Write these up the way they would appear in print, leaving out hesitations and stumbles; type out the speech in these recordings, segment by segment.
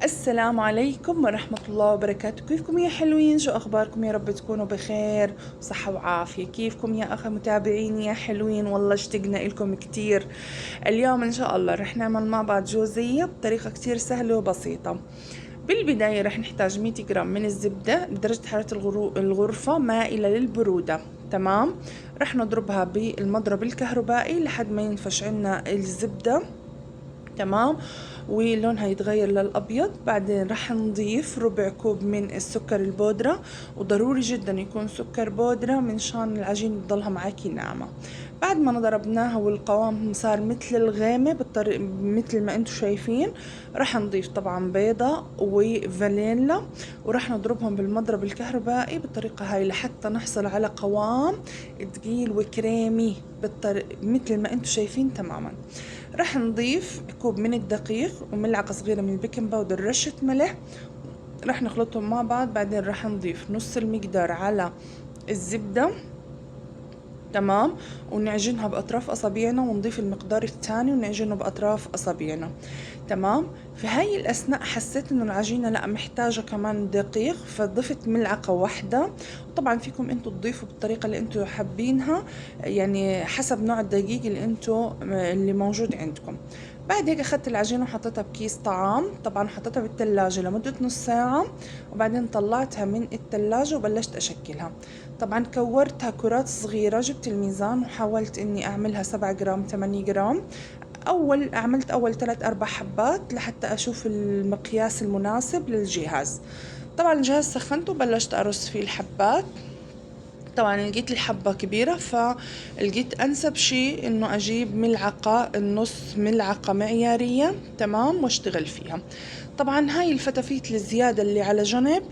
السلام عليكم ورحمة الله وبركاته. كيفكم يا حلوين؟ شو أخباركم؟ يا رب تكونوا بخير وصحة وعافية. كيفكم يا أخي متابعيني يا حلوين؟ والله اشتقنا لكم كتير. اليوم إن شاء الله رح نعمل مع بعض جوزية بطريقة كتير سهلة وبسيطة. بالبداية رح نحتاج 100 جرام من الزبدة بدرجة حرارة الغرفة مائلة للبرودة. تمام. رح نضربها بالمضرب الكهربائي لحد ما ينفش عنا الزبدة. تمام. ولونها يتغير للأبيض. بعدين رح نضيف ربع كوب من السكر البودرة، وضروري جدا يكون سكر بودرة من شان العجين تضلها معاكي ناعمة. بعد ما ضربناها والقوام صار مثل الغامة مثل ما انتم شايفين، رح نضيف طبعا بيضة وفانيلا، ورح نضربهم بالمضرب الكهربائي بالطريقة هاي لحتى نحصل على قوام تقيل وكريمي مثل ما انتم شايفين تماما. رح نضيف كوب من الدقيق وملعقة صغيرة من البيكنج باودر، رشة ملح. رح نخلطهم مع بعض. بعدين رح نضيف نص المقدار على الزبدة. تمام. ونعجنها بأطراف أصابعنا، ونضيف المقدار الثاني ونعجنه بأطراف أصابعنا. تمام. في هاي الأثناء حسيت إنه العجينة لا محتاجة كمان دقيق، فضفت ملعقة واحدة. وطبعا فيكم انتوا تضيفوا بالطريقة اللي انتوا حابينها، يعني حسب نوع الدقيق اللي موجود عندكم. بعد هيك اخذت العجينة وحطيتها بكيس طعام، طبعا حطيتها بالثلاجة لمدة نص ساعة، وبعدين طلعتها من الثلاجة وبلشت اشكلها. طبعا كورتها كرات صغيرة، جبت الميزان وحاولت اني اعملها 7 جرام 8 جرام. عملت اول 3-4 حبات لحتى اشوف المقياس المناسب للجهاز. طبعا الجهاز سخنته وبلشت ارص فيه الحبات. طبعا لقيت الحبة كبيرة، فلقيت أنسب شي إنه أجيب ملعقة، النص ملعقة معيارية. تمام. واشتغل فيها. طبعا هاي الفتافيت الزيادة اللي على جنب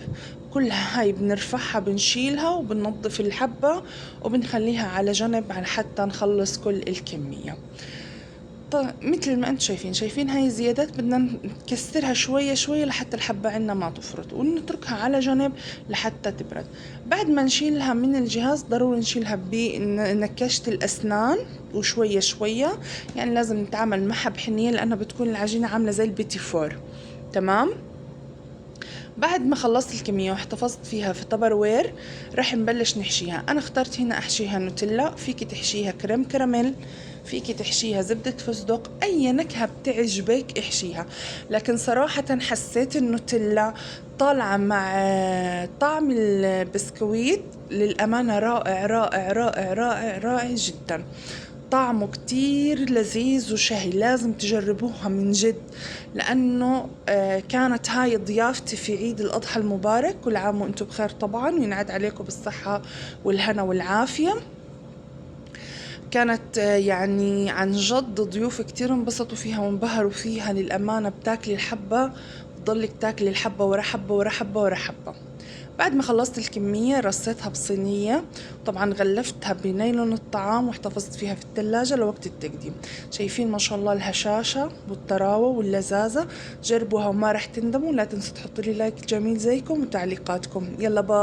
كلها هاي بنرفعها، بنشيلها وبننظف الحبة وبنخليها على جنب حتى نخلص كل الكمية. طيب مثل ما انتم شايفين هاي الزيادات بدنا نكسرها شوية شوية لحتى الحبة عنا ما تفرط، ونتركها على جنب لحتى تبرد. بعد ما نشيلها من الجهاز ضروري نشيلها بنكاشة الأسنان وشوية شوية، يعني لازم نتعامل معها بحنية لأنها بتكون العجينة عاملة زي البيتي فور. تمام. بعد ما خلصت الكمية واحتفظت فيها في تبر وير، رح نبلش نحشيها. أنا اخترت هنا أحشيها نوتيلا، فيكي تحشيها كريم كراميل، فيكي تحشيها زبدة فستق، أي نكهة بتعجبك احشيها. لكن صراحة حسيت النوتيلا طالعة مع طعم البسكويت للأمانة رائع رائع رائع رائع رائع جدا. طعمه كتير لذيذ وشهي، لازم تجربوها من جد. لأنه كانت هاي ضيافتي في عيد الأضحى المبارك، كل عام وانتم بخير طبعا، وينعاد عليكم بالصحة والهنا والعافية. كانت يعني عن جد ضيوف كتير انبسطوا فيها وانبهروا فيها للأمانة. بتاكلي الحبة بتضلك تاكلي الحبة ورا حبة ورا حبة ورا حبة. بعد ما خلصت الكمية رصيتها بصينية، طبعا غلفتها بنايلون الطعام واحتفظت فيها في الثلاجة لوقت التقديم. شايفين ما شاء الله الهشاشة والطراوة واللذاذة. جربوها وما رح تندموا. لا تنسوا تحطوا لي لايك جميل زيكم وتعليقاتكم. يلا باي.